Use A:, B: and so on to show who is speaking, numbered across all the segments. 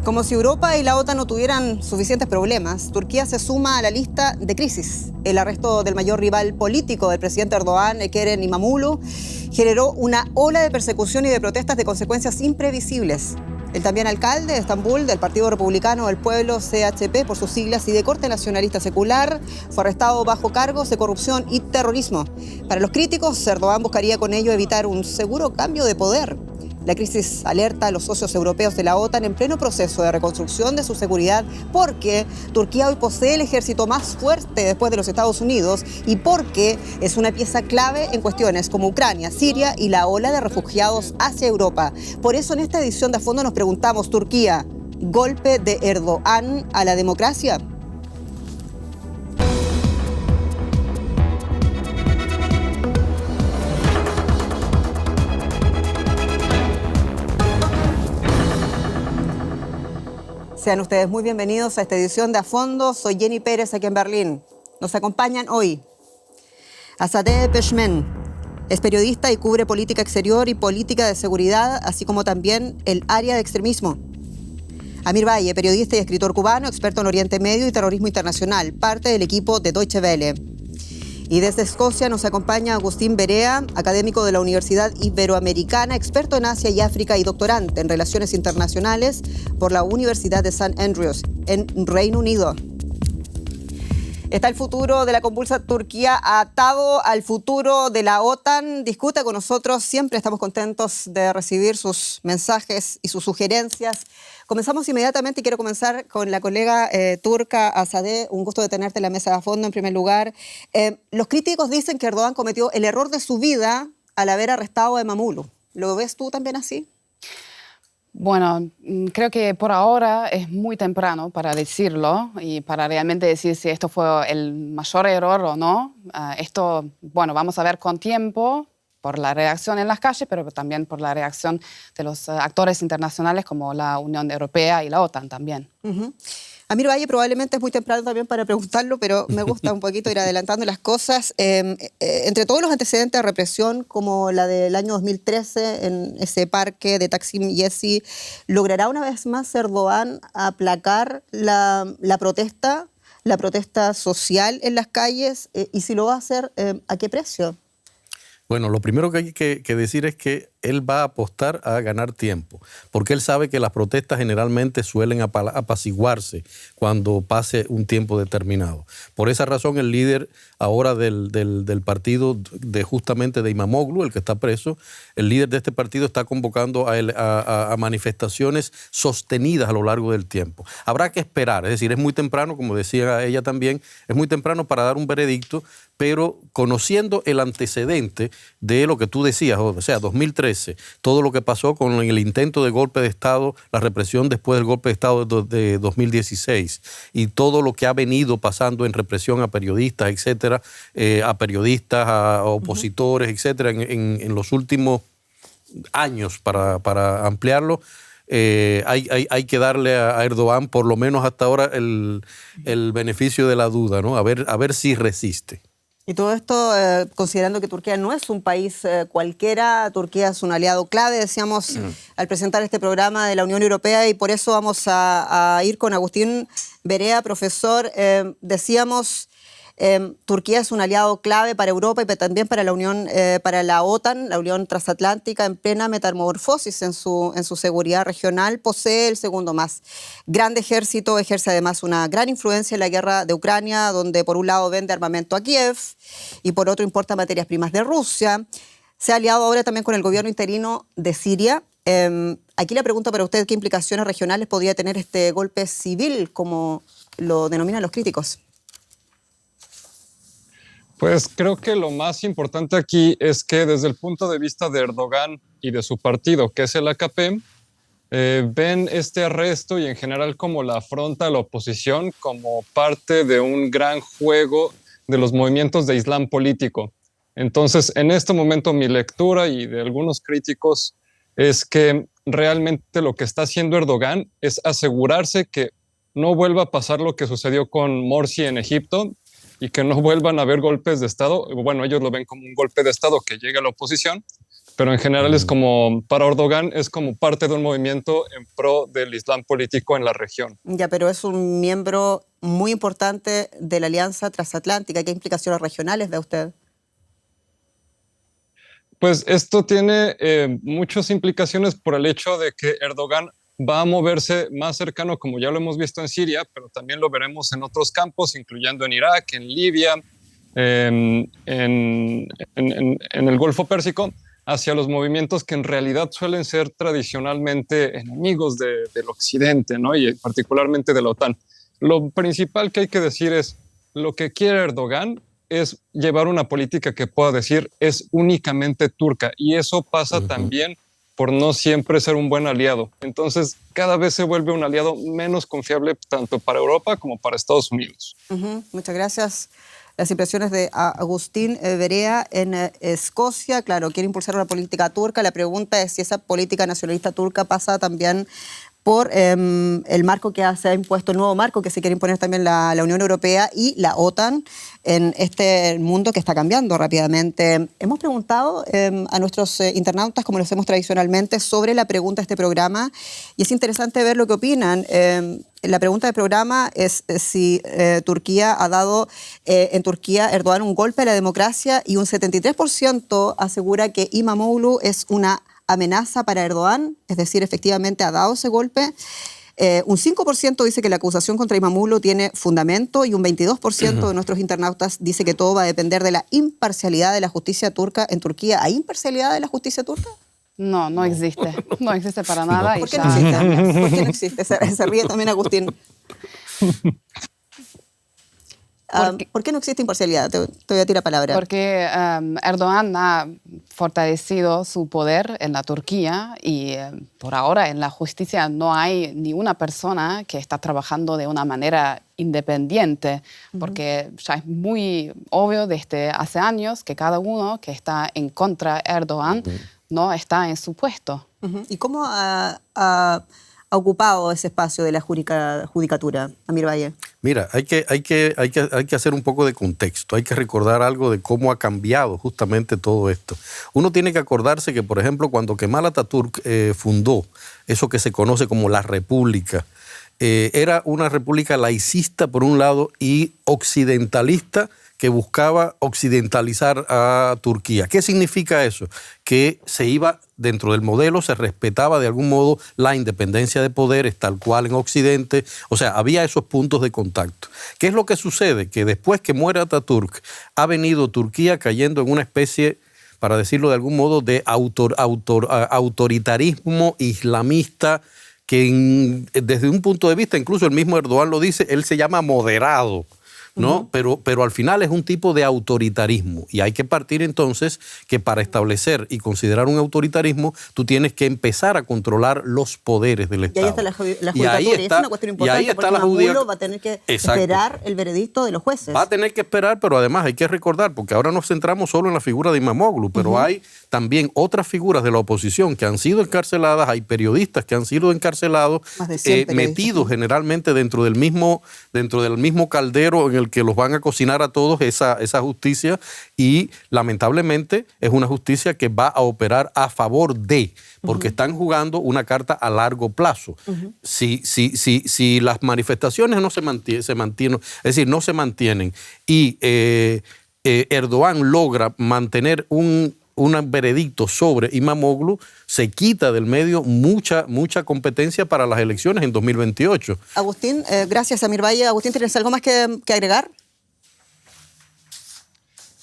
A: Como si Europa y la OTAN no tuvieran suficientes problemas, Turquía se suma a la lista de crisis. El arresto del mayor rival político del presidente Erdogan, Ekrem İmamoğlu, generó una ola de persecución y de protestas de consecuencias imprevisibles. El también alcalde de Estambul, del Partido Republicano del Pueblo, CHP, por sus siglas, y de corte nacionalista secular, fue arrestado bajo cargos de corrupción y terrorismo. Para los críticos, Erdogan buscaría con ello evitar un seguro cambio de poder. La crisis alerta a los socios europeos de la OTAN en pleno proceso de reconstrucción de su seguridad porque Turquía hoy posee el ejército más fuerte después de los Estados Unidos y porque es una pieza clave en cuestiones como Ucrania, Siria y la ola de refugiados hacia Europa. Por eso en esta edición de A Fondo nos preguntamos, Turquía, ¿golpe de Erdogan a la democracia? Sean ustedes muy bienvenidos a esta edición de A Fondo. Soy Jenny Pérez, aquí en Berlín. Nos acompañan hoy Azadeh Peşmen. Es periodista y cubre política exterior y política de seguridad, así como también el área de extremismo. Amir Valle, periodista y escritor cubano, experto en Oriente Medio y terrorismo internacional, parte del equipo de Deutsche Welle. Y desde Escocia nos acompaña Agustín Berea, académico de la Universidad Iberoamericana, experto en Asia y África y doctorante en Relaciones Internacionales por la Universidad de St. Andrews, en Reino Unido. ¿Está el futuro de la convulsa Turquía atado al futuro de la OTAN? Discuta con nosotros, siempre estamos contentos de recibir sus mensajes y sus sugerencias. Comenzamos inmediatamente y quiero comenzar con la colega turca Azadeh. Un gusto de tenerte en la mesa de A Fondo en primer lugar. Los críticos dicen que Erdogan cometió el error de su vida al haber arrestado a İmamoğlu. ¿Lo ves tú también así?
B: Bueno, creo que por ahora es muy temprano para decirlo y para realmente decir si esto fue el mayor error o no. Esto, bueno, vamos a ver con tiempo por la reacción en las calles, pero también por la reacción de los actores internacionales como la Unión Europea y la OTAN también.
A: Amir Valle, probablemente es muy temprano también para preguntarlo, pero me gusta un poquito ir adelantando las cosas. Entre todos los antecedentes de represión, como la del año 2013 en ese parque de Taksim Yezi, ¿logrará una vez más Erdogan aplacar la protesta social en las calles? Y si lo va a hacer, ¿a qué precio?
C: Bueno, lo primero que hay que decir es que él va a apostar a ganar tiempo, porque él sabe que las protestas generalmente suelen apaciguarse cuando pase un tiempo determinado. Por esa razón, el líder ahora del partido, justamente de İmamoğlu, el que está preso, el líder de este partido está convocando a manifestaciones sostenidas a lo largo del tiempo. Habrá que esperar, es decir, es muy temprano, como decía ella también, es muy temprano para dar un veredicto, pero conociendo el antecedente de lo que tú decías, o sea, 2013, todo lo que pasó con el intento de golpe de Estado, la represión después del golpe de Estado de 2016 y todo lo que ha venido pasando en represión a periodistas, etcétera, a opositores, etcétera, en los últimos años para ampliarlo. Hay que darle a Erdogan, por lo menos hasta ahora, el beneficio de la duda, ¿no? A ver si resiste.
A: Y todo esto considerando que Turquía no es un país cualquiera, Turquía es un aliado clave, decíamos al presentar este programa de la Unión Europea, y por eso vamos a ir con Agustín Berea, profesor. Decíamos, Turquía es un aliado clave para Europa y también para la Unión, para la OTAN, la Unión Transatlántica, en plena metamorfosis en su seguridad regional. Posee el segundo más grande ejército, ejerce además una gran influencia en la guerra de Ucrania, donde por un lado vende armamento a Kiev y por otro importa materias primas de Rusia. Se ha aliado ahora también con el gobierno interino de Siria. Aquí la pregunta para usted, ¿qué implicaciones regionales podría tener este golpe civil, como lo denominan los críticos?
D: Pues creo que lo más importante aquí es que desde el punto de vista de Erdogan y de su partido, que es el AKP, ven este arresto y en general como la afronta a la oposición como parte de un gran juego de los movimientos de Islam político. Entonces, en este momento mi lectura y de algunos críticos es que realmente lo que está haciendo Erdogan es asegurarse que no vuelva a pasar lo que sucedió con Morsi en Egipto, y que no vuelvan a haber golpes de Estado. Bueno, ellos lo ven como un golpe de Estado que llegue a la oposición, pero en general es como, para Erdogan es como parte de un movimiento en pro del Islam político en la región.
A: Ya, pero es un miembro muy importante de la Alianza Transatlántica. ¿Qué implicaciones regionales ve usted?
D: Pues esto tiene muchas implicaciones por el hecho de que Erdogan va a moverse más cercano, como ya lo hemos visto en Siria, pero también lo veremos en otros campos, incluyendo en Irak, en Libia, en el Golfo Pérsico, hacia los movimientos que en realidad suelen ser tradicionalmente enemigos del Occidente, ¿no? Y particularmente de la OTAN. Lo principal que hay que decir es, lo que quiere Erdogan es llevar una política que pueda decir es únicamente turca, y eso pasa también por no siempre ser un buen aliado. Entonces, cada vez se vuelve un aliado menos confiable tanto para Europa como para Estados Unidos.
A: Muchas gracias. Las impresiones de Agustín Berea en Escocia. Claro, quiere impulsar una política turca. La pregunta es si esa política nacionalista turca pasa también por el marco que se ha impuesto, el nuevo marco que se quiere imponer también la Unión Europea y la OTAN en este mundo que está cambiando rápidamente. Hemos preguntado a nuestros internautas, como lo hacemos tradicionalmente, sobre la pregunta de este programa, y es interesante ver lo que opinan. La pregunta del programa es si Turquía ha dado en Turquía Erdogan un golpe a la democracia, y un 73% asegura que İmamoğlu es una amenaza para Erdogan, es decir, efectivamente ha dado ese golpe. Un 5% dice que la acusación contra İmamoğlu tiene fundamento, y un 22% de nuestros internautas dice que todo va a depender de la imparcialidad de la justicia turca en Turquía. ¿Hay imparcialidad de la justicia turca?
B: No, no existe. No existe para nada.
A: ¿Por qué no existe? ¿Por qué no existe? Se ríe también Agustín. ¿Por qué no existe imparcialidad? Te voy a tirar palabra.
B: Porque Erdogan ha fortalecido su poder en la Turquía, y por ahora en la justicia no hay ni una persona que está trabajando de una manera independiente, porque ya es muy obvio desde hace años que cada uno que está en contra de Erdogan no está en su puesto.
A: ¿Y cómo ha ocupado ese espacio de la judicatura, Amir Valle?
C: Mira, hay que hacer un poco de contexto, hay que recordar algo de cómo ha cambiado justamente todo esto. Uno tiene que acordarse que, por ejemplo, cuando Kemal Atatürk fundó eso que se conoce como la República, era una república laicista por un lado y occidentalista, que buscaba occidentalizar a Turquía. ¿Qué significa eso? Que se iba dentro del modelo, se respetaba de algún modo la independencia de poderes, tal cual en Occidente. O sea, había esos puntos de contacto. ¿Qué es lo que sucede? Que después que muere Atatürk, ha venido Turquía cayendo en una especie, para decirlo de algún modo, de autoritarismo islamista, que desde un punto de vista, incluso el mismo Erdogan lo dice, él se llama moderado, ¿no? Pero al final es un tipo de autoritarismo, y hay que partir entonces que para establecer y considerar un autoritarismo tú tienes que empezar a controlar los poderes del Estado.
A: Y ahí está la judicatura, y es una cuestión importante, porque İmamoğlu va a tener que esperar el veredicto de los jueces.
C: Va a tener que esperar, pero además hay que recordar, porque ahora nos centramos solo en la figura de İmamoğlu, pero hay también otras figuras de la oposición que han sido encarceladas, hay periodistas que han sido encarcelados, metidos generalmente dentro del mismo caldero en el que los van a cocinar a todos esa justicia, y lamentablemente es una justicia que va a operar a favor de, porque están jugando una carta a largo plazo. Si las manifestaciones no se mantienen, es decir, no se mantienen, y Erdogan logra mantener un veredicto sobre İmamoğlu, se quita del medio mucha competencia para las elecciones en 2028.
A: Agustín, gracias, Amir Valle. Agustín, ¿tienes algo más que agregar?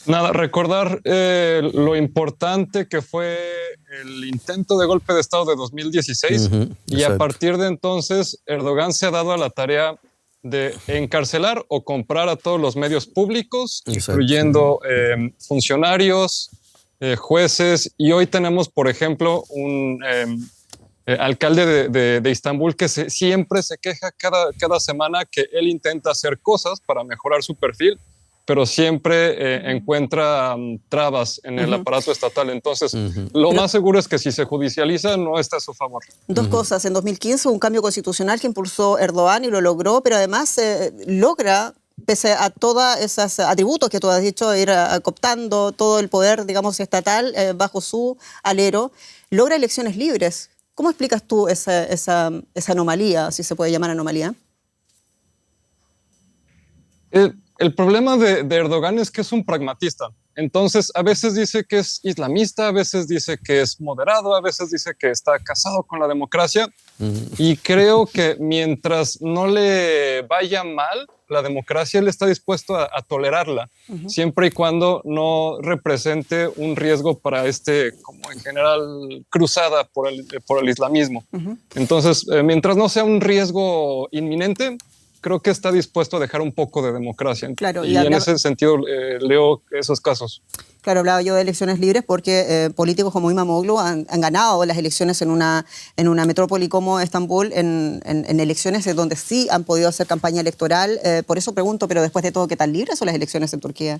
D: Nada, recordar lo importante que fue el intento de golpe de Estado de 2016, y a partir de entonces Erdogan se ha dado a la tarea de encarcelar o comprar a todos los medios públicos, incluyendo funcionarios, jueces, y hoy tenemos, por ejemplo, un alcalde de Istambul que siempre se queja cada semana que él intenta hacer cosas para mejorar su perfil, pero siempre encuentra trabas en el aparato estatal. Entonces, lo más seguro es que si se judicializa, no está a su favor.
A: Dos cosas. En 2015 hubo un cambio constitucional que impulsó Erdogan y lo logró, pero además logra pese a todos esos atributos que tú has dicho, ir cooptando todo el poder, digamos, estatal bajo su alero, logra elecciones libres. ¿Cómo explicas tú esa anomalía, si se puede llamar anomalía?
D: El problema de Erdogan es que es un pragmatista. Entonces, a veces dice que es islamista, a veces dice que es moderado, a veces dice que está casado con la democracia. Y creo que mientras no le vaya mal, la democracia, él está dispuesto a tolerarla, siempre y cuando no represente un riesgo para como en general, cruzada por el islamismo. Entonces, mientras no sea un riesgo inminente, creo que está dispuesto a dejar un poco de democracia. Claro, y en ese sentido leo esos casos.
A: Claro, hablaba yo de elecciones libres porque políticos como Imamoglu han ganado las elecciones en una metrópoli como Estambul, en elecciones en donde sí han podido hacer campaña electoral. Por eso pregunto, pero después de todo, ¿qué tan libres son las elecciones en Turquía?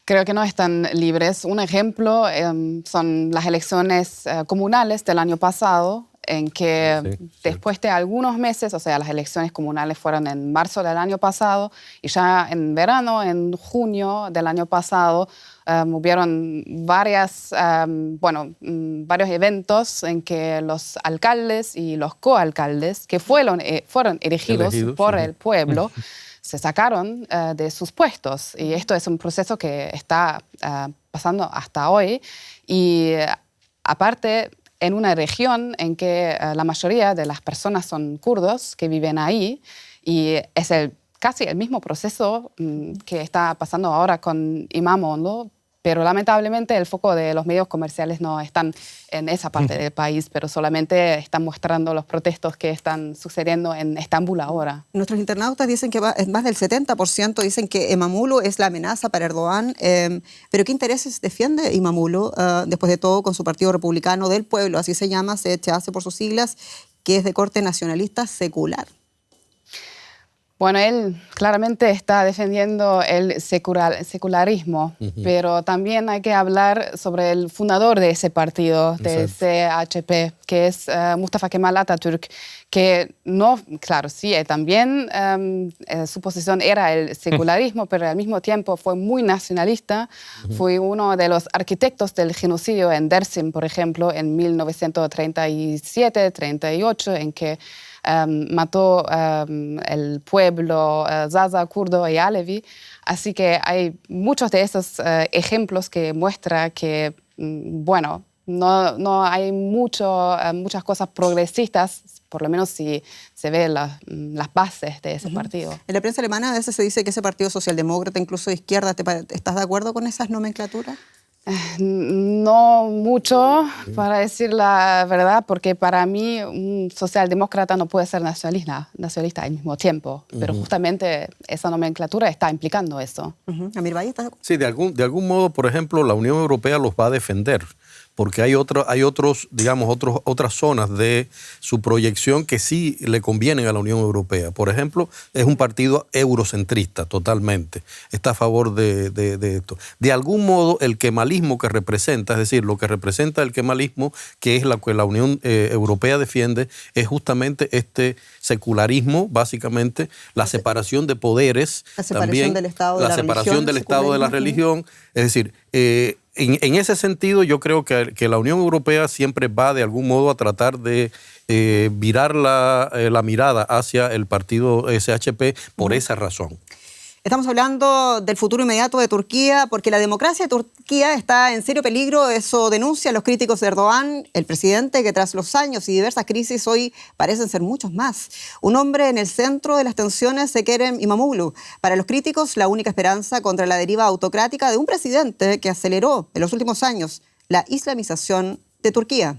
B: Creo que no están libres. Un ejemplo son las elecciones comunales del año pasado, en que después de algunos meses, o sea, las elecciones comunales fueron en marzo del año pasado, y ya en verano, en junio del año pasado, hubieron varios eventos en que los alcaldes y los coalcaldes, que fueron elegidos por el pueblo, se sacaron de sus puestos. Y esto es un proceso que está pasando hasta hoy. Y aparte, en una región en que la mayoría de las personas son kurdos que viven ahí, y es casi el mismo proceso que está pasando ahora con Imamoglu, pero lamentablemente el foco de los medios comerciales no están en esa parte del país, pero solamente están mostrando los protestos que están sucediendo en Estambul ahora.
A: Nuestros internautas dicen que más del 70% dicen que Imamoglu es la amenaza para Erdogan, pero ¿qué intereses defiende Imamoglu, después de todo, con su Partido Republicano del Pueblo, así se llama, CHH por sus siglas, que es de corte nacionalista secular?
B: Bueno, él claramente está defendiendo el secularismo, pero también hay que hablar sobre el fundador de ese partido, del CHP, que es Mustafa Kemal Atatürk, que no, claro, sí, también su posición era el secularismo, pero al mismo tiempo fue muy nacionalista. Fue uno de los arquitectos del genocidio en Dersim, por ejemplo, en 1937-38, en que mató el pueblo Zaza, kurdo y alevi. Así que hay muchos de esos ejemplos que muestran que, no hay muchas cosas progresistas, por lo menos si se ve las bases de ese partido.
A: En la prensa alemana a veces se dice que ese partido socialdemócrata, incluso de izquierda, ¿estás de acuerdo con esas nomenclaturas?
B: No mucho, para decir la verdad, porque para mí un socialdemócrata no puede ser nacionalista al mismo tiempo, pero justamente esa nomenclatura está implicando eso.
A: Amir Valle, ¿estás de acuerdo?
C: Sí, de algún modo, por ejemplo, la Unión Europea los va a defender, porque hay otras zonas de su proyección que sí le convienen a la Unión Europea. Por ejemplo, es un partido eurocentrista totalmente, está a favor de esto. De algún modo, el kemalismo que representa, es decir, lo que representa el kemalismo, que es lo que la Unión Europea defiende, es justamente este secularismo, básicamente, la separación de poderes,
A: la separación del Estado de la religión,
C: separación del Estado de la religión, es decir, en ese sentido, yo creo que la Unión Europea siempre va de algún modo a tratar de virar la mirada hacia el partido SHP por esa razón.
A: Estamos hablando del futuro inmediato de Turquía, porque la democracia de Turquía está en serio peligro. Eso denuncian los críticos de Erdogan, el presidente que tras los años y diversas crisis hoy parecen ser muchos más. Un hombre en el centro de las tensiones de Kerem Imamoglu. Para los críticos, la única esperanza contra la deriva autocrática de un presidente que aceleró en los últimos años la islamización de Turquía.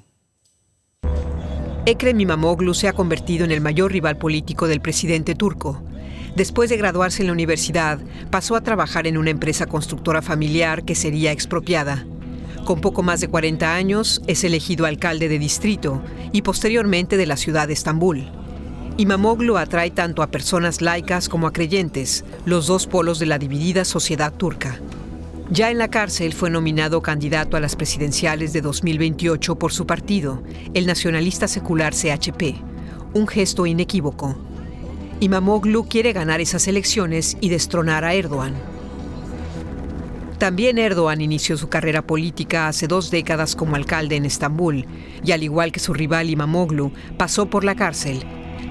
E: Ekrem İmamoğlu se ha convertido en el mayor rival político del presidente turco. Después de graduarse en la universidad, pasó a trabajar en una empresa constructora familiar que sería expropiada. Con poco más de 40 años, es elegido alcalde de distrito y posteriormente de la ciudad de Estambul. İmamoğlu atrae tanto a personas laicas como a creyentes, los dos polos de la dividida sociedad turca. Ya en la cárcel fue nominado candidato a las presidenciales de 2028 por su partido, el nacionalista secular CHP, un gesto inequívoco. Imamoglu quiere ganar esas elecciones y destronar a Erdogan. También Erdogan inició su carrera política hace 2 décadas como alcalde en Estambul y, al igual que su rival Imamoglu, pasó por la cárcel.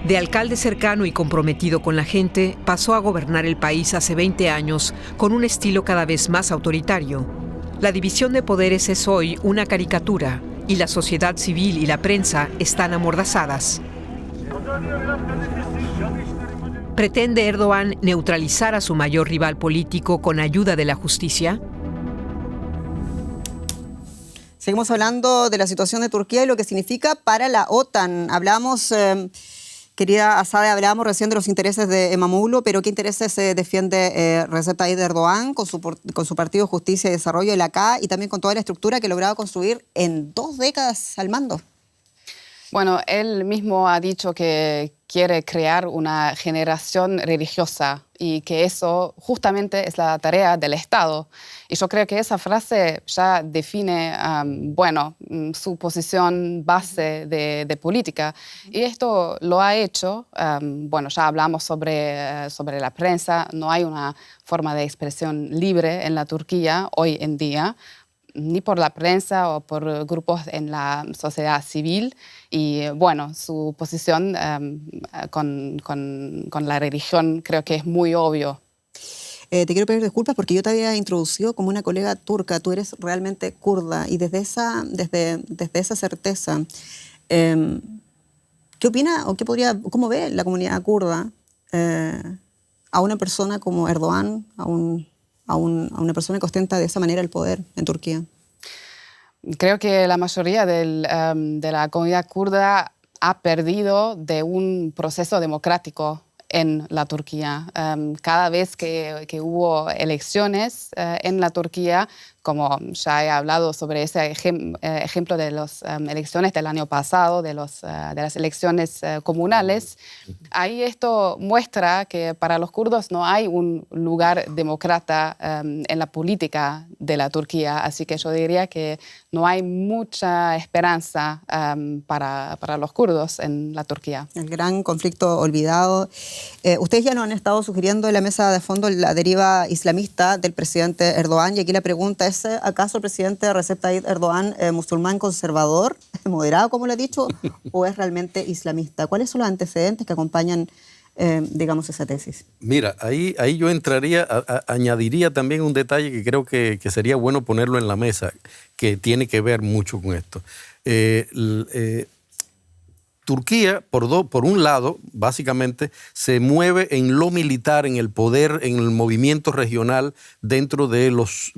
E: De alcalde cercano y comprometido con la gente, pasó a gobernar el país hace 20 años con un estilo cada vez más autoritario. La división de poderes es hoy una caricatura y la sociedad civil y la prensa están amordazadas. ¿Pretende Erdogan neutralizar a su mayor rival político con ayuda de la justicia?
A: Seguimos hablando de la situación de Turquía y lo que significa para la OTAN. Hablamos, querida Azadeh, hablábamos recién de los intereses de Imamoglu, pero ¿qué intereses defiende Recep Tayyip Erdogan con su partido Justicia y Desarrollo, el AK, y también con toda la estructura que ha logrado construir en 2 décadas al mando?
B: Bueno, él mismo ha dicho que quiere crear una generación religiosa y que eso justamente es la tarea del Estado. Y yo creo que esa frase ya define, su posición base de política. Y esto lo ha hecho, ya hablamos sobre la prensa, no hay una forma de expresión libre en la Turquía hoy en día, ni por la prensa o por grupos en la sociedad civil. Y su posición con la religión creo que es muy obvio.
A: Te quiero pedir disculpas porque yo te había introducido como una colega turca. Tú eres realmente kurda y desde esa certeza, ¿qué opina o cómo ve la comunidad kurda a una persona como Erdogan, a una persona que ostenta de esa manera el poder en Turquía?
B: Creo que la mayoría de la comunidad kurda ha perdido de un proceso democrático en la Turquía. Cada vez que hubo elecciones en la Turquía, como ya he hablado sobre ese ejemplo de las elecciones del año pasado, de las elecciones comunales, ahí esto muestra que para los kurdos no hay un lugar demócrata en la política de la Turquía. Así que yo diría que no hay mucha esperanza para los kurdos en la Turquía.
A: El gran conflicto olvidado. Ustedes ya nos han estado sugiriendo en la mesa de fondo la deriva islamista del presidente Erdogan, y aquí la pregunta es: ¿acaso el presidente Recep Tayyip Erdogan musulmán conservador, moderado, como lo ha dicho, o es realmente islamista? ¿Cuáles son los antecedentes que acompañan, esa tesis?
C: Mira, ahí yo entraría, añadiría también un detalle que creo que sería bueno ponerlo en la mesa, que tiene que ver mucho con esto. Turquía, por un lado, básicamente, se mueve en lo militar, en el poder, en el movimiento regional dentro de los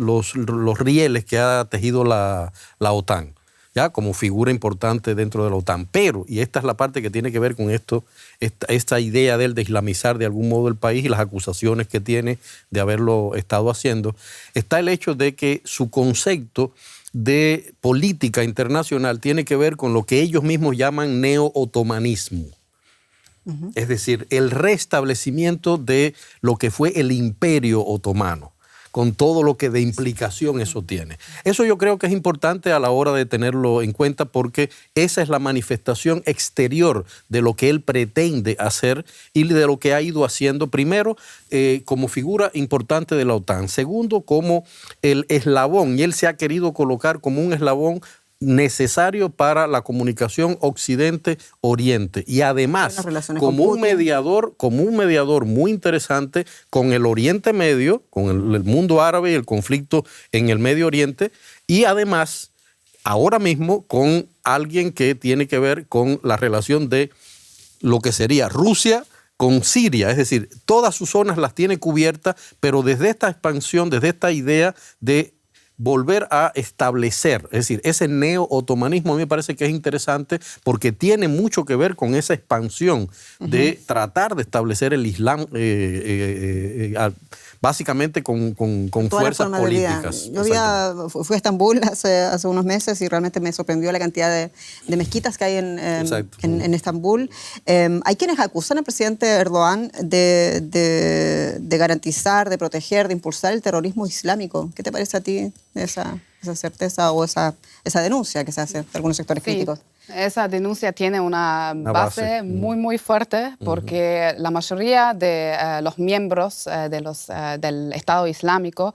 C: rieles que ha tejido la OTAN, ¿ya? Como figura importante dentro de la OTAN. Pero, y esta es la parte que tiene que ver con esta idea de islamizar de algún modo el país y las acusaciones que tiene de haberlo estado haciendo, está el hecho de que su concepto de política internacional tiene que ver con lo que ellos mismos llaman neo-otomanismo. Es decir, el restablecimiento de lo que fue el imperio otomano, con todo lo que de implicación eso tiene. Eso yo creo que es importante a la hora de tenerlo en cuenta, porque esa es la manifestación exterior de lo que él pretende hacer y de lo que ha ido haciendo, primero, como figura importante de la OTAN, segundo, como el eslabón, y él se ha querido colocar como un eslabón necesario para la comunicación Occidente-Oriente, y además como un mediador muy interesante con el Oriente Medio, con el mundo árabe y el conflicto en el Medio Oriente, y además ahora mismo con alguien que tiene que ver con la relación de lo que sería Rusia con Siria. Es decir, todas sus zonas las tiene cubiertas, pero desde esta expansión, desde esta idea de volver a establecer, es decir, ese neo-otomanismo a mí me parece que es interesante porque tiene mucho que ver con esa expansión de tratar de establecer el Islam básicamente con fuerzas políticas.
A: Yo fui a Estambul hace unos meses y realmente me sorprendió la cantidad de mezquitas que hay en Estambul. Hay quienes acusan al presidente Erdogan de garantizar, de proteger, de impulsar el terrorismo islámico. ¿Qué te parece a ti esa certeza o esa denuncia que se hace de algunos sectores críticos?
B: Esa denuncia tiene una base muy, muy fuerte porque la mayoría de los miembros del Estado Islámico,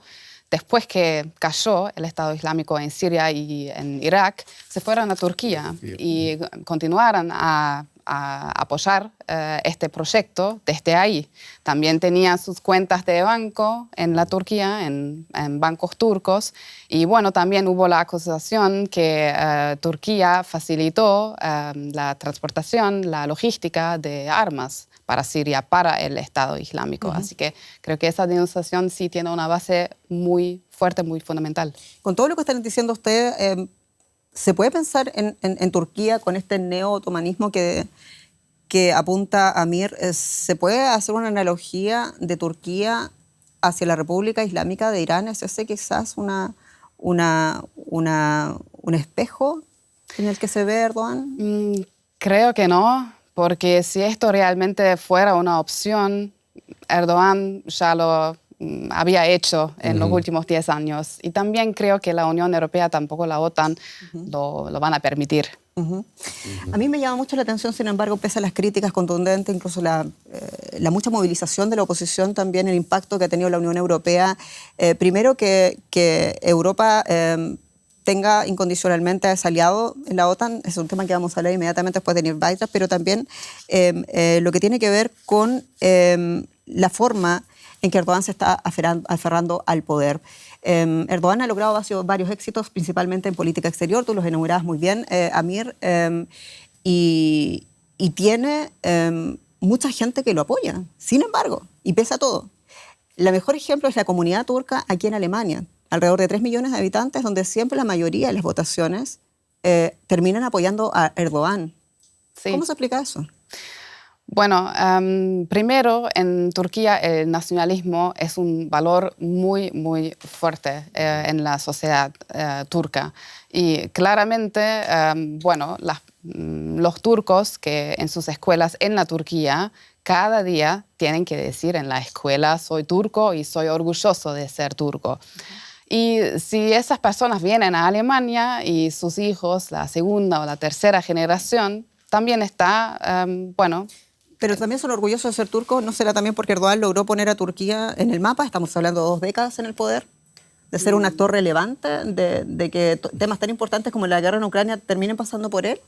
B: después que cayó el Estado Islámico en Siria y en Irak, se fueron a Turquía y continuaron a apoyar este proyecto desde ahí. También tenían sus cuentas de banco en la Turquía, en bancos turcos. Y bueno, también hubo la acusación que Turquía facilitó la transportación, la logística de armas para Siria, para el Estado Islámico. Así que creo que esa denunciación sí tiene una base muy fuerte, muy fundamental.
A: Con todo lo que están diciendo ustedes, ¿se puede pensar en Turquía con este neo-otomanismo que apunta Amir? ¿Se puede hacer una analogía de Turquía hacia la República Islámica de Irán? ¿Es ese quizás un espejo en el que se ve Erdogan?
B: Creo que no, porque si esto realmente fuera una opción, Erdogan ya lo había hecho en los últimos 10 años. Y también creo que la Unión Europea, tampoco la OTAN, lo van a permitir.
A: A mí me llama mucho la atención, sin embargo, pese a las críticas contundentes, incluso la mucha movilización de la oposición, también el impacto que ha tenido la Unión Europea. Primero, que Europa tenga incondicionalmente a ese aliado en la OTAN, es un tema que vamos a hablar inmediatamente después de Nirvaitas, pero también lo que tiene que ver con la forma en que Erdogan se está aferrando al poder. Erdogan ha logrado varios éxitos, principalmente en política exterior, tú los enumerabas muy bien, Amir, y tiene mucha gente que lo apoya. Sin embargo, y pese a todo, el mejor ejemplo es la comunidad turca aquí en Alemania, alrededor de 3 millones de habitantes, donde siempre la mayoría de las votaciones terminan apoyando a Erdogan. Sí. ¿Cómo se explica eso?
B: Bueno, primero, en Turquía el nacionalismo es un valor muy, muy fuerte en la sociedad turca. Y claramente, bueno, los turcos que en sus escuelas en la Turquía cada día tienen que decir en la escuela soy turco y soy orgulloso de ser turco. Y si esas personas vienen a Alemania y sus hijos, la segunda o la tercera generación, también está, bueno...
A: Pero también son orgullosos de ser turcos, ¿no será también porque Erdogan logró poner a Turquía en el mapa? Estamos hablando de 2 décadas en el poder, de ser un actor relevante, de que temas tan importantes como la guerra en Ucrania terminen pasando por él.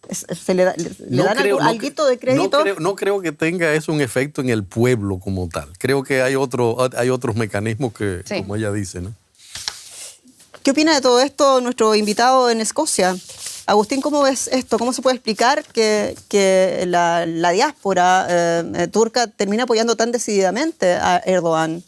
A: ¿Se le dan alguito de crédito?
C: No creo que tenga eso un efecto en el pueblo como tal. Creo que hay otros mecanismos que, sí, como ella dice, ¿no?
A: ¿Qué opina de todo esto nuestro invitado en Escocia? Agustín, ¿cómo ves esto? ¿Cómo se puede explicar que la diáspora turca termina apoyando tan decididamente a Erdogan?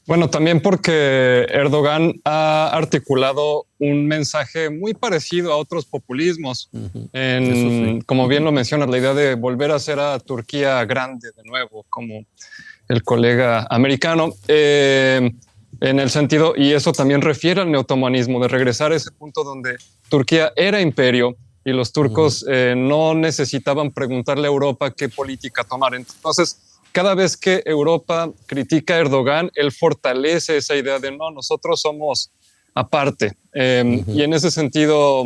D: Bueno, también porque Erdogan ha articulado un mensaje muy parecido a otros populismos. Sí. Como bien lo mencionas, la idea de volver a hacer a Turquía grande de nuevo, como el colega americano. En el sentido, y eso también refiere al neotomanismo, de regresar a ese punto donde Turquía era imperio y los turcos no necesitaban preguntarle a Europa qué política tomar. Entonces, cada vez que Europa critica a Erdogan, él fortalece esa idea de no, nosotros somos aparte. Y en ese sentido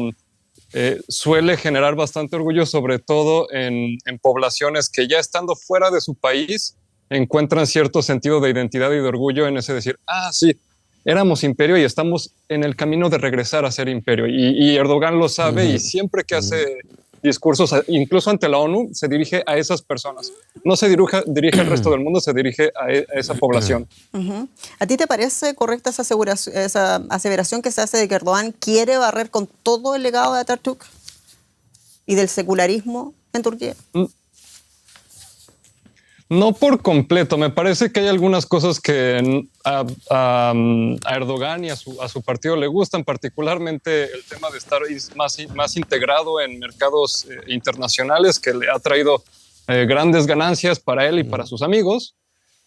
D: suele generar bastante orgullo, sobre todo en poblaciones que ya estando fuera de su país encuentran cierto sentido de identidad y de orgullo en ese decir, sí, éramos imperio y estamos en el camino de regresar a ser imperio. Y Erdogan lo sabe y siempre que hace discursos, incluso ante la ONU, se dirige a esas personas. No se dirige al resto del mundo, se dirige a esa población.
A: ¿A ti te parece correcta esa aseveración que se hace de que Erdogan quiere barrer con todo el legado de Atatürk y del secularismo en Turquía?
D: No por completo. Me parece que hay algunas cosas que a Erdogan y a su partido le gustan, particularmente el tema de estar más integrado en mercados internacionales, que le ha traído grandes ganancias para él y para sus amigos.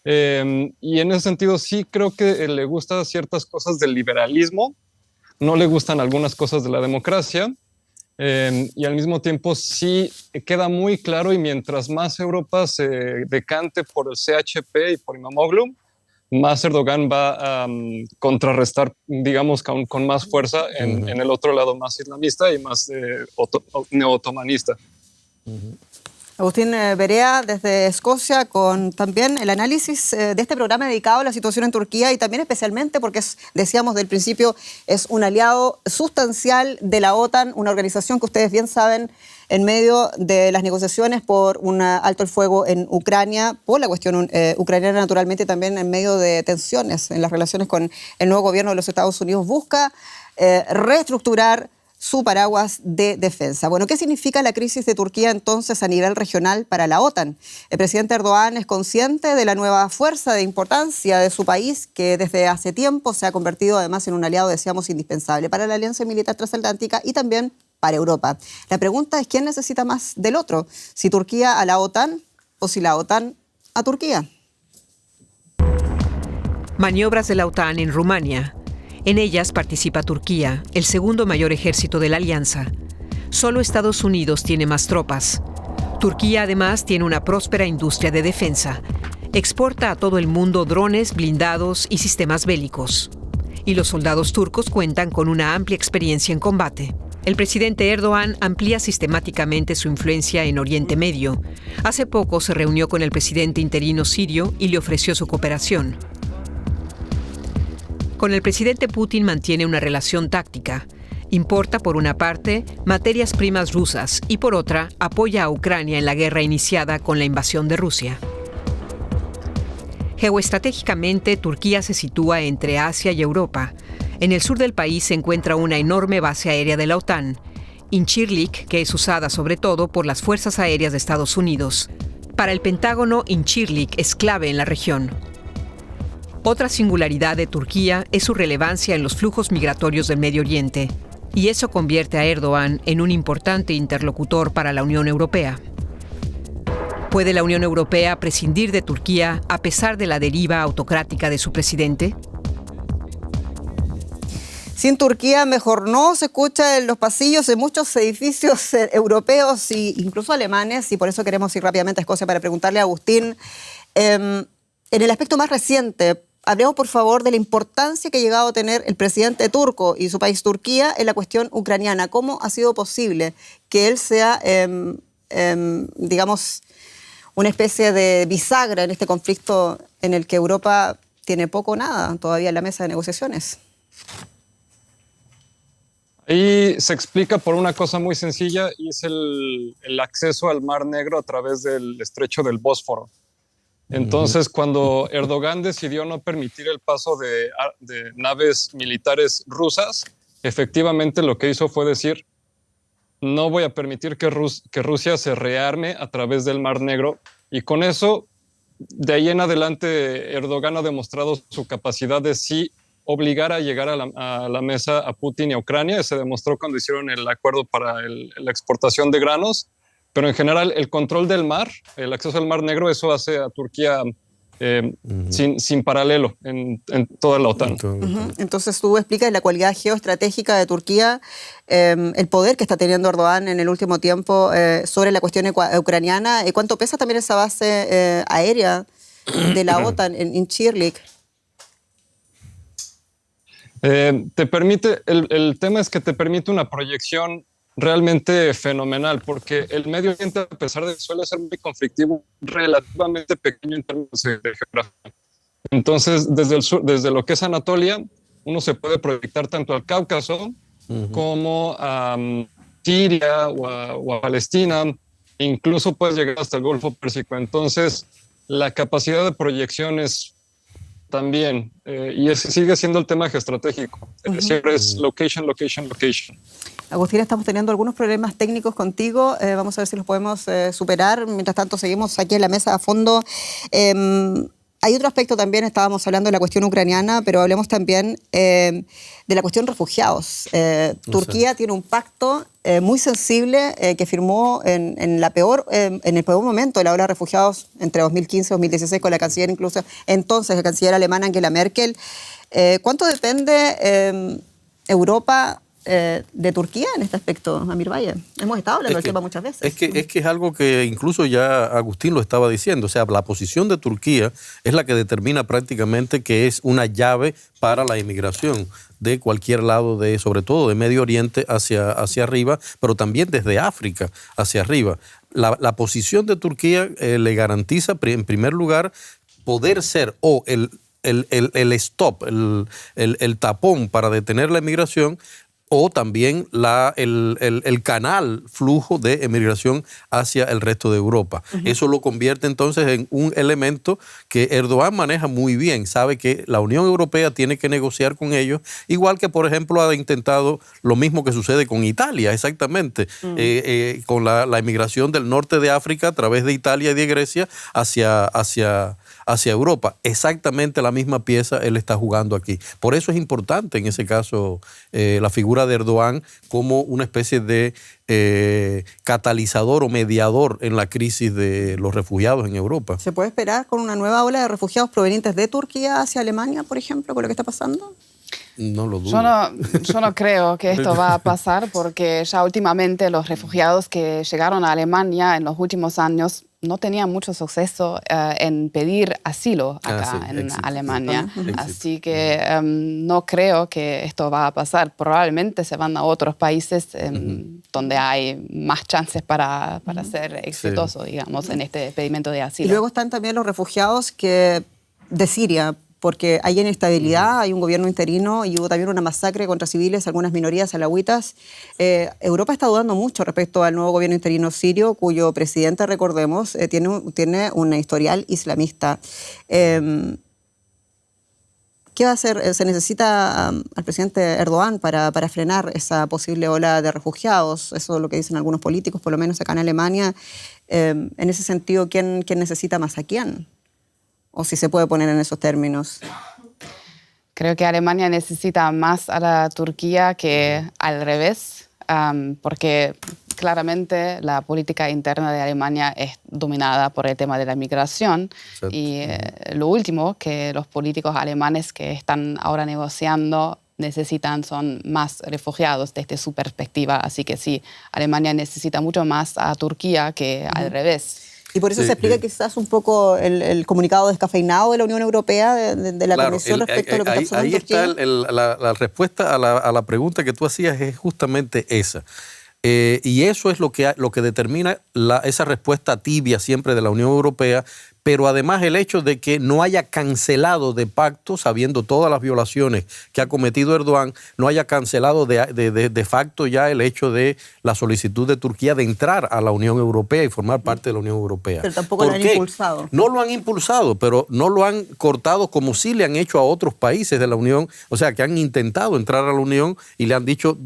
D: Y en ese sentido sí creo que le gustan ciertas cosas del liberalismo, no le gustan algunas cosas de la democracia. Y al mismo tiempo sí queda muy claro, y mientras más Europa se decante por el CHP y por Imamoglu, más Erdogan va a contrarrestar, digamos, con más fuerza en el otro lado más islamista y más neo-otomanista.
A: Agustín Berea, desde Escocia, con también el análisis de este programa dedicado a la situación en Turquía y también especialmente porque, decíamos del principio, es un aliado sustancial de la OTAN, una organización que ustedes bien saben, en medio de las negociaciones por un alto el fuego en Ucrania, por la cuestión ucraniana naturalmente, también en medio de tensiones en las relaciones con el nuevo gobierno de los Estados Unidos, busca reestructurar su paraguas de defensa. Bueno, ¿qué significa la crisis de Turquía entonces a nivel regional para la OTAN? El presidente Erdogan es consciente de la nueva fuerza de importancia de su país, que desde hace tiempo se ha convertido además en un aliado, decíamos, indispensable para la alianza militar transatlántica y también para Europa. La pregunta es quién necesita más del otro, si Turquía a la OTAN o si la OTAN a Turquía.
E: Maniobras de la OTAN en Rumania. En ellas participa Turquía, el segundo mayor ejército de la alianza. Solo Estados Unidos tiene más tropas. Turquía además tiene una próspera industria de defensa. Exporta a todo el mundo drones, blindados y sistemas bélicos. Y los soldados turcos cuentan con una amplia experiencia en combate. El presidente Erdogan amplía sistemáticamente su influencia en Oriente Medio. Hace poco se reunió con el presidente interino sirio y le ofreció su cooperación. Con el presidente Putin mantiene una relación táctica. Importa, por una parte, materias primas rusas y, por otra, apoya a Ucrania en la guerra iniciada con la invasión de Rusia. Geoestratégicamente, Turquía se sitúa entre Asia y Europa. En el sur del país se encuentra una enorme base aérea de la OTAN, Incirlik, que es usada sobre todo por las fuerzas aéreas de Estados Unidos. Para el Pentágono, Incirlik es clave en la región. Otra singularidad de Turquía es su relevancia en los flujos migratorios del Medio Oriente, y eso convierte a Erdogan en un importante interlocutor para la Unión Europea. ¿Puede la Unión Europea prescindir de Turquía a pesar de la deriva autocrática de su presidente?
A: Sin Turquía, mejor no, se escucha en los pasillos de muchos edificios europeos e incluso alemanes, y por eso queremos ir rápidamente a Escocia para preguntarle a Agustín, en el aspecto más reciente, hablemos por favor de la importancia que ha llegado a tener el presidente turco y su país Turquía en la cuestión ucraniana. ¿Cómo ha sido posible que él sea, digamos, una especie de bisagra en este conflicto en el que Europa tiene poco o nada todavía en la mesa de negociaciones?
D: Ahí se explica por una cosa muy sencilla y es el acceso al Mar Negro a través del estrecho del Bósforo. Entonces, cuando Erdogan decidió no permitir el paso de naves militares rusas, efectivamente lo que hizo fue decir, no voy a permitir que Rusia se rearme a través del Mar Negro. Y con eso, de ahí en adelante, Erdogan ha demostrado su capacidad de sí obligar a llegar a la mesa a Putin y a Ucrania. Se demostró cuando hicieron el acuerdo para la exportación de granos. Pero en general, el control del mar, el acceso al Mar Negro, eso hace a Turquía sin paralelo en toda la OTAN.
A: Entonces tú explicas la cualidad geoestratégica de Turquía, el poder que está teniendo Erdogan en el último tiempo sobre la cuestión ucraniana. ¿Cuánto pesa también esa base aérea de la OTAN en Incirlik?
D: Te permite, el tema es que te permite una proyección realmente fenomenal, porque el Medio Oriente, a pesar de que suele ser muy conflictivo, relativamente pequeño en términos de geografía. Entonces, desde el sur, desde lo que es Anatolia, uno se puede proyectar tanto al Cáucaso como a Siria o a Palestina, incluso puedes llegar hasta el Golfo Pérsico. Entonces, la capacidad de proyección es también, y sigue siendo el tema geoestratégico. Siempre es location, location, location.
A: Agustín, estamos teniendo algunos problemas técnicos contigo. Vamos a ver si los podemos superar. Mientras tanto, seguimos aquí en la mesa a fondo. Hay otro aspecto también, estábamos hablando de la cuestión ucraniana, pero hablemos también de la cuestión refugiados. Turquía tiene un pacto muy sensible que firmó en el peor momento de la ola de refugiados entre 2015 y 2016 con la canciller, incluso entonces la canciller alemana Angela Merkel. ¿Cuánto depende Europa de Turquía en este aspecto, Amir Valle? Hemos estado hablando del tema muchas veces.
C: Es que es algo que incluso ya Agustín lo estaba diciendo. O sea, la posición de Turquía es la que determina prácticamente que es una llave para la inmigración de cualquier lado, sobre todo de Medio Oriente hacia arriba, pero también desde África hacia arriba. La posición de Turquía le garantiza, en primer lugar, poder ser el stop, el tapón para detener la inmigración, o también el canal flujo de emigración hacia el resto de Europa. Eso lo convierte entonces en un elemento que Erdogan maneja muy bien. Sabe que la Unión Europea tiene que negociar con ellos, igual que, por ejemplo, ha intentado lo mismo que sucede con Italia, exactamente, con la emigración del norte de África a través de Italia y de Grecia hacia Europa. Exactamente la misma pieza él está jugando aquí. Por eso es importante en ese caso la figura de Erdogan como una especie de catalizador o mediador en la crisis de los refugiados en Europa.
A: ¿Se puede esperar con una nueva ola de refugiados provenientes de Turquía hacia Alemania, por ejemplo, con lo que está pasando?
C: No lo dudo.
B: Yo no creo que esto va a pasar porque ya últimamente los refugiados que llegaron a Alemania en los últimos años no tenían mucho suceso en pedir asilo acá en Alemania. Así que no creo que esto va a pasar. Probablemente se van a otros países donde hay más chances para ser exitoso, digamos, en este pedimento de asilo.
A: Y luego están también los refugiados de Siria, porque hay inestabilidad, hay un gobierno interino y hubo también una masacre contra civiles, algunas minorías alawitas. Europa está dudando mucho respecto al nuevo gobierno interino sirio, cuyo presidente, recordemos, tiene un historial islamista. ¿Qué va a hacer? ¿Se necesita al presidente Erdogan para frenar esa posible ola de refugiados? Eso es lo que dicen algunos políticos, por lo menos acá en Alemania. En ese sentido, ¿quién necesita más a quién? ¿O si se puede poner en esos términos?
B: Creo que Alemania necesita más a la Turquía que al revés, porque claramente la política interna de Alemania es dominada por el tema de la migración. Exacto. Y lo último que los políticos alemanes que están ahora negociando necesitan son más refugiados desde su perspectiva. Así que sí, Alemania necesita mucho más a Turquía que al revés.
A: Y por eso se explica quizás un poco el comunicado descafeinado de la Unión Europea, de la Comisión respecto a lo que está pasando en Turquía.
C: Ahí está la respuesta a la pregunta que tú hacías, es justamente esa. Y eso es lo que determina esa respuesta tibia siempre de la Unión Europea, pero además el hecho de que no haya cancelado de facto, sabiendo todas las violaciones que ha cometido Erdogan, no haya cancelado de facto ya el hecho de la solicitud de Turquía de entrar a la Unión Europea y formar parte de la Unión Europea.
A: Pero tampoco lo han impulsado.
C: No lo han impulsado, pero no lo han cortado como sí le han hecho a otros países de la Unión, o sea, que han intentado entrar a la Unión y le han dicho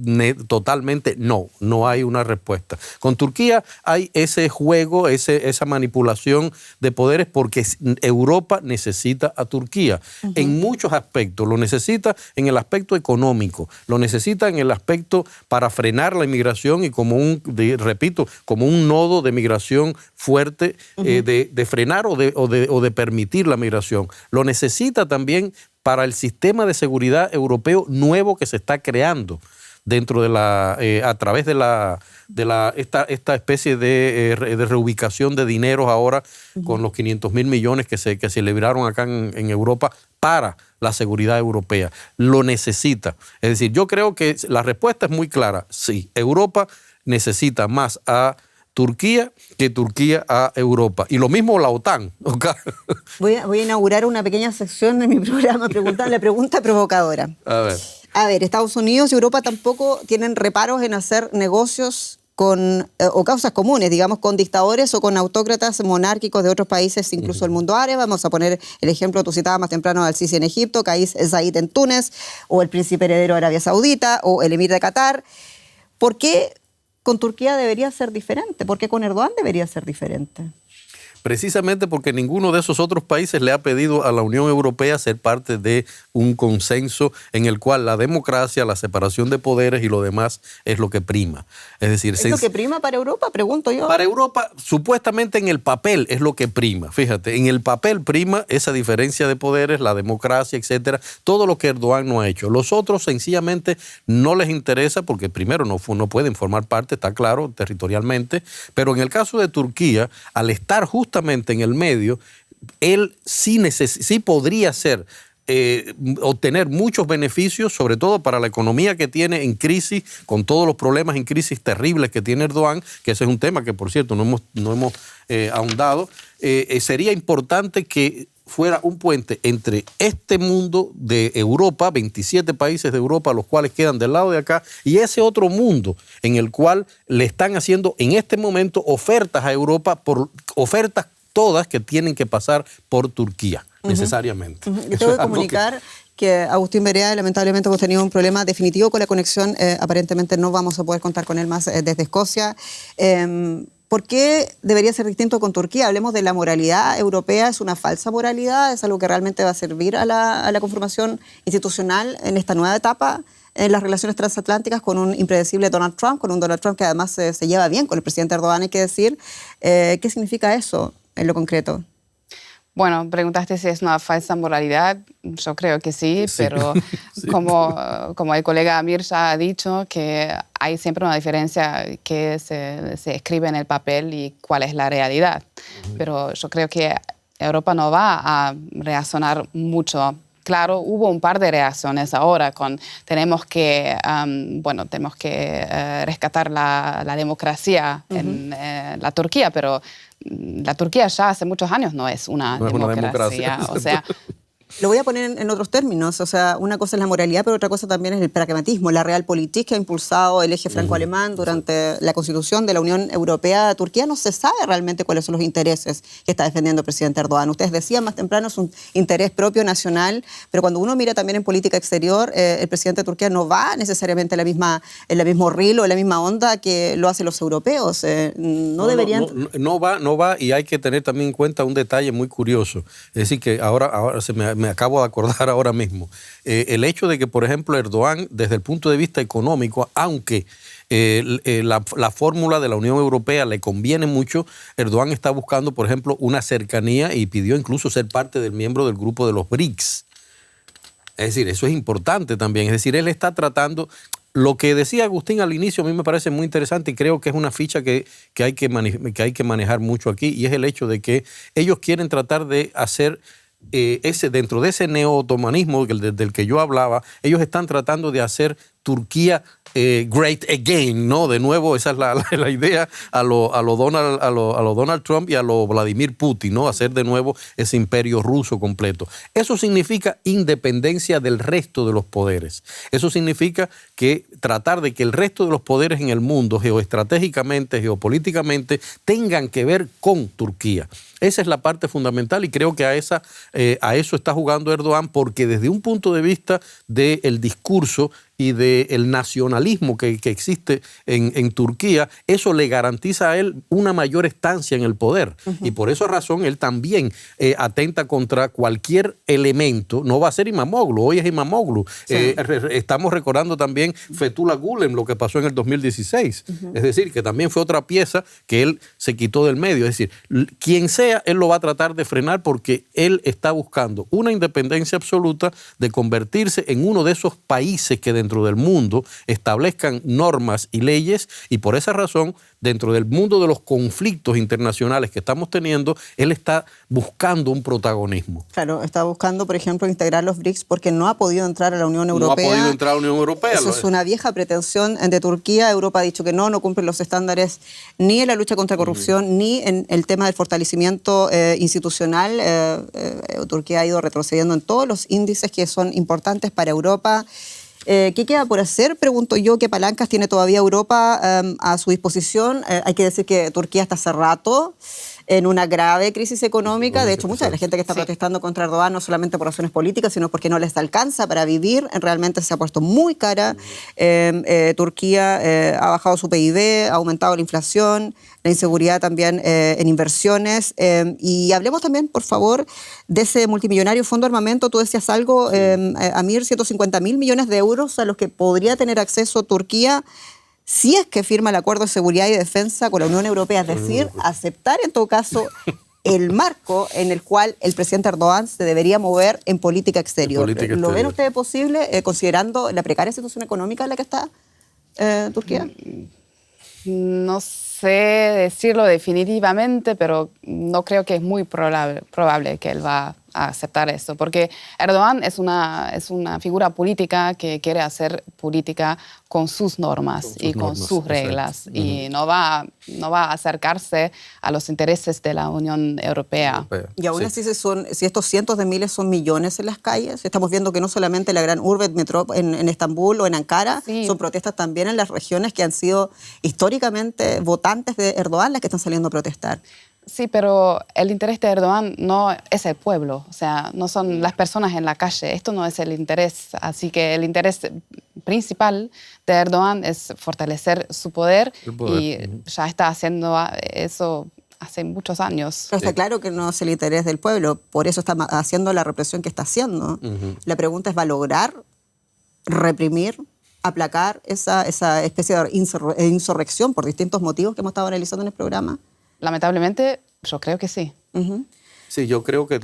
C: totalmente no hay una respuesta. Con Turquía hay ese juego, esa manipulación de poderes, porque Europa necesita a Turquía en muchos aspectos. Lo necesita en el aspecto económico, lo necesita en el aspecto para frenar la inmigración y como un nodo de migración fuerte, de frenar o de permitir la migración. Lo necesita también para el sistema de seguridad europeo nuevo que se está creando dentro de a través de esta especie de reubicación de dineros ahora con los 500.000 millones que se liberaron acá en Europa para la seguridad europea. Lo necesita. Es decir, yo creo que la respuesta es muy clara. Sí, Europa necesita más a Turquía que Turquía a Europa. Y lo mismo la OTAN. ¿Okay?
A: Voy a inaugurar una pequeña sección de mi programa, la pregunta provocadora. A ver, Estados Unidos y Europa tampoco tienen reparos en hacer negocios o causas comunes, digamos, con dictadores o con autócratas monárquicos de otros países, incluso del mundo árabe. Vamos a poner el ejemplo, tú citabas más temprano al Sisi en Egipto, Kais Saied en Túnez, o el príncipe heredero de Arabia Saudita, o el emir de Qatar. ¿Por qué con Turquía debería ser diferente? ¿Por qué con Erdogan debería ser diferente?
C: Precisamente porque ninguno de esos otros países le ha pedido a la Unión Europea ser parte de un consenso en el cual la democracia, la separación de poderes y lo demás es lo que prima. Es decir,
A: ¿es lo que prima para Europa? Pregunto yo.
C: Para Europa, supuestamente en el papel es lo que prima. Fíjate, en el papel prima esa diferencia de poderes, la democracia, etcétera, todo lo que Erdogan no ha hecho. Los otros sencillamente no les interesa porque primero no pueden formar parte, está claro, territorialmente, pero en el caso de Turquía, al estar justamente en el medio, él sí podría ser obtener muchos beneficios, sobre todo para la economía que tiene en crisis, con todos los problemas en crisis terribles que tiene Erdogan, que ese es un tema que, por cierto, no hemos ahondado. Sería importante que fuera un puente entre este mundo de Europa, 27 países de Europa, los cuales quedan del lado de acá, y ese otro mundo en el cual le están haciendo en este momento ofertas a Europa, por ofertas todas que tienen que pasar por Turquía, necesariamente.
A: Les tengo que comunicar que Agustín Berea, lamentablemente hemos tenido un problema definitivo con la conexión, aparentemente no vamos a poder contar con él más desde Escocia. ¿Por qué debería ser distinto con Turquía? Hablemos de la moralidad europea, ¿es una falsa moralidad? ¿Es algo que realmente va a servir a la conformación institucional en esta nueva etapa en las relaciones transatlánticas con un impredecible Donald Trump, con un Donald Trump que además se lleva bien con el presidente Erdogan, hay que decir? ¿Qué significa eso en lo concreto?
B: Bueno, preguntaste si es una falsa moralidad. Yo creo que sí, pero sí. Como el colega Amir ya ha dicho, que hay siempre una diferencia que se escribe en el papel y cuál es la realidad. Pero yo creo que Europa no va a reaccionar mucho. Claro, hubo un par de reacciones ahora tenemos que rescatar la democracia en la Turquía, pero la Turquía ya hace muchos años no es una democracia. O sea,
A: lo voy a poner en otros términos, o sea, una cosa es la moralidad, pero otra cosa también es el pragmatismo, la realpolitik que ha impulsado el eje franco-alemán durante la constitución de la Unión Europea. Turquía no se sabe realmente cuáles son los intereses que está defendiendo el presidente Erdogan. Ustedes decían más temprano, es un interés propio nacional, pero cuando uno mira también en política exterior, el presidente de Turquía no va necesariamente en el mismo reel o en la misma onda que lo hacen los europeos. No
C: va, y hay que tener también en cuenta un detalle muy curioso. Es decir, que ahora me acabo de acordar ahora mismo. El hecho de que, por ejemplo, Erdogan, desde el punto de vista económico, aunque la fórmula de la Unión Europea le conviene mucho, Erdogan está buscando, por ejemplo, una cercanía y pidió incluso ser parte del miembro del grupo de los BRICS. Es decir, eso es importante también. Es decir, él está tratando... Lo que decía Agustín al inicio a mí me parece muy interesante y creo que es una ficha que hay que manejar mucho aquí, y es el hecho de que ellos quieren tratar de hacer... dentro de ese neo-otomanismo del que yo hablaba, ellos están tratando de hacer Turquía great again, ¿no? De nuevo, esa es la idea a lo Donald Trump y a lo Vladimir Putin, ¿no? Hacer de nuevo ese imperio ruso completo. Eso significa independencia del resto de los poderes. Eso significa que tratar de que el resto de los poderes en el mundo, geoestratégicamente, geopolíticamente, tengan que ver con Turquía. Esa es la parte fundamental y creo que a eso está jugando Erdogan, porque desde un punto de vista del discurso y del nacionalismo que existe en Turquía, eso le garantiza a él una mayor estancia en el poder. Y por esa razón él también atenta contra cualquier elemento. No va a ser Imamoglu, hoy es Imamoglu. Sí. Estamos recordando también Fethullah Gülen, lo que pasó en el 2016. Es decir, que también fue otra pieza que él se quitó del medio. Es decir, quien sea, él lo va a tratar de frenar porque él está buscando una independencia absoluta, de convertirse en uno de esos países que dentro del mundo establezcan normas y leyes, y por esa razón, dentro del mundo de los conflictos internacionales que estamos teniendo, él está buscando un protagonismo.
A: Claro, está buscando, por ejemplo, integrar los BRICS porque no ha podido entrar a la Unión Europea.
C: No ha podido entrar a la Unión Europea.
A: Eso es una vieja pretensión de Turquía. Europa ha dicho que no cumplen los estándares ni en la lucha contra corrupción, ni en el tema del fortalecimiento institucional. Turquía ha ido retrocediendo en todos los índices que son importantes para Europa. ¿Qué queda por hacer? Pregunto yo, ¿qué palancas tiene todavía Europa a su disposición? Hay que decir que Turquía está hace rato en una grave crisis económica. De hecho, mucha de la gente que está protestando contra Erdogan no solamente por razones políticas, sino porque no les alcanza para vivir. Realmente se ha puesto muy cara. Turquía ha bajado su PIB, ha aumentado la inflación, la inseguridad también en inversiones. Y hablemos también, por favor, de ese multimillonario fondo de armamento. Tú decías algo, Amir, 150.000 millones de euros a los que podría tener acceso Turquía si es que firma el acuerdo de seguridad y defensa con la Unión Europea, es decir, aceptar en todo caso el marco en el cual el presidente Erdogan se debería mover en política exterior. ¿Lo ven ustedes posible, considerando la precaria situación económica en la que está Turquía?
B: No sé decirlo definitivamente, pero no creo que es muy probable que él va a aceptar eso, porque Erdogan es una figura política que quiere hacer política con sus normas y con sus reglas, y no va a acercarse a los intereses de la Unión Europea.
A: Y aún así, si estos cientos de miles son millones en las calles, estamos viendo que no solamente la gran urbe en Estambul o en Ankara, son protestas también en las regiones que han sido históricamente votantes de Erdogan las que están saliendo a protestar.
B: Sí, pero el interés de Erdogan no es el pueblo, o sea, no son las personas en la calle, esto no es el interés. Así que el interés principal de Erdogan es fortalecer su poder. Y ya está haciendo eso hace muchos años.
A: Pero está claro que no es el interés del pueblo, por eso está haciendo la represión que está haciendo. La pregunta es, ¿va a lograr reprimir, aplacar esa especie de insurrección por distintos motivos que hemos estado analizando en el programa?
B: Lamentablemente, yo creo que sí.
C: Sí, yo creo que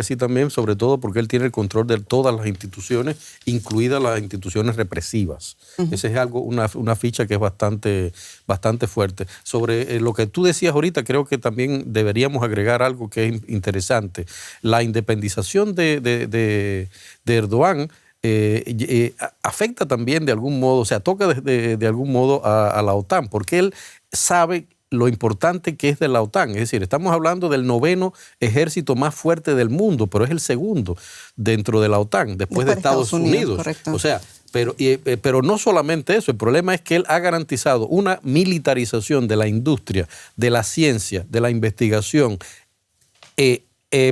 C: sí también, sobre todo porque él tiene el control de todas las instituciones, incluidas las instituciones represivas. Esa es una ficha que es bastante fuerte. Sobre lo que tú decías ahorita, creo que también deberíamos agregar algo que es interesante. La independización de Erdogan afecta también de algún modo, o sea, toca de algún modo a la OTAN, porque él sabe lo importante que es de la OTAN. Es decir, estamos hablando del 9º ejército más fuerte del mundo, pero es el segundo dentro de la OTAN, después de Estados Unidos.
A: Correcto.
C: O sea, pero no solamente eso, el problema es que él ha garantizado una militarización de la industria, de la ciencia, de la investigación,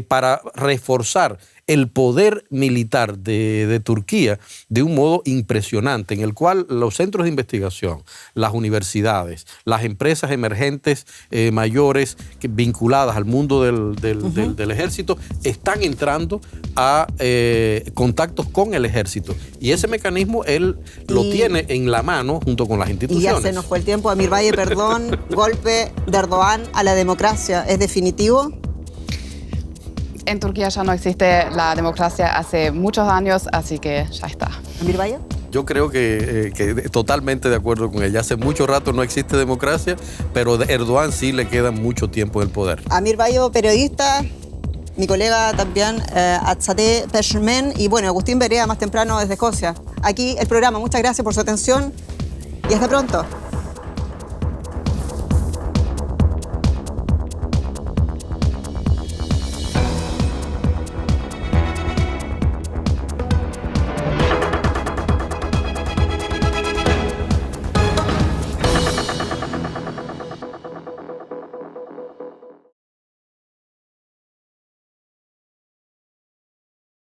C: para reforzar el poder militar de Turquía de un modo impresionante, en el cual los centros de investigación, las universidades, las empresas emergentes mayores vinculadas al mundo del ejército están entrando a contactos con el ejército. Y ese mecanismo él lo tiene en la mano junto con las instituciones.
A: Y ya se nos fue el tiempo. Amir Valle, perdón, golpe de Erdogan a la democracia, ¿es definitivo?
B: En Turquía ya no existe la democracia hace muchos años, así que ya está.
A: ¿Amir Valle?
C: Yo creo que totalmente de acuerdo con ella. Hace mucho rato no existe democracia, pero a Erdogan sí le queda mucho tiempo en el poder.
A: Amir Valle, periodista, mi colega también, Atzadeh Peshmermen, y bueno, Agustín Berea más temprano desde Escocia. Aquí el programa. Muchas gracias por su atención y hasta pronto.